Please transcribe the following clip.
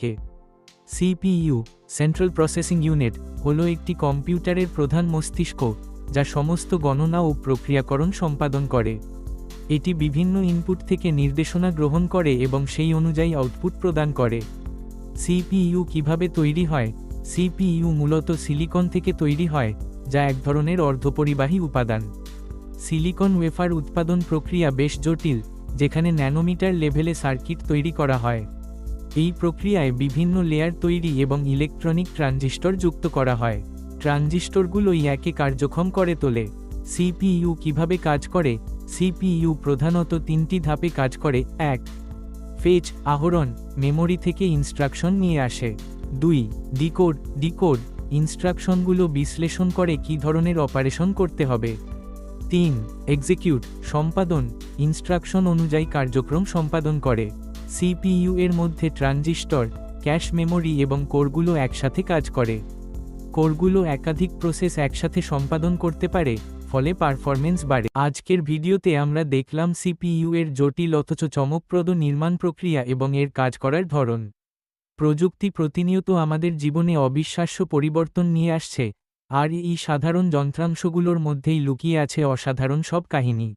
আটকে। CPU central processing unit হলো একটি কম্পিউটারের প্রধান মস্তিষ্ক, যা সমস্ত গণনা ও প্রক্রিয়াকরণ সম্পাদন করে। এটি বিভিন্ন ইনপুট থেকে নির্দেশনা গ্রহণ করে এবং সেই অনুযায়ী আউটপুট প্রদান করে। সিপিইউ কিভাবে তৈরি হয়? সিপিইউ মূলত সিলিকন থেকে তৈরি হয়, যা এক ধরনের অর্ধপরিবাহী উপাদান। সিলিকন ওয়েফার উৎপাদন প্রক্রিয়া বেশ জটিল, যেখানে ন্যানোমিটার লেভেলে সার্কিট তৈরি করা হয়। এই প্রক্রিয়ায় বিভিন্ন লেয়ার তৈরি এবং ইলেকট্রনিক ট্রানজিস্টর যুক্ত করা হয়। ট্রানজিস্টরগুলোই একে কার্যক্ষম করে তোলে। সিপিইউ কিভাবে কাজ করে? সিপিইউ প্রধানত তিনটি ধাপে কাজ করে। 1. ফেচ আহরণ, মেমরি থেকে ইনস্ট্রাকশন নিয়ে আসে। 2. ডিকোড ইনস্ট্রাকশনগুলো বিশ্লেষণ করে কী ধরনের অপারেশন করতে হবে। 3. এক্সিকিউট সম্পাদন, ইনস্ট্রাকশন অনুযায়ী কার্যক্রম সম্পাদন করে। সিপিইউ এর মধ্যে ট্রানজিস্টর, ক্যাশ মেমরি এবং কোরগুলো একসাথে কাজ করে। কোরগুলো একাধিক প্রসেস একসাথে সম্পাদন করতে পারে, ফলে পারফরম্যান্স বাড়ে। আজকের ভিডিওতে আমরা দেখলাম সিপিইউ এর জটিল অথচ চমকপ্রদ নির্মাণ প্রক্রিয়া এবং এর কাজ করার ধরন। প্রযুক্তি প্রতিনিয়ত আমাদের জীবনে অবিশ্বাস্য পরিবর্তন নিয়ে আসছে, আর এই সাধারণ যন্ত্রাংশগুলোর মধ্যেই লুকিয়ে আছে অসাধারণ সব কাহিনী।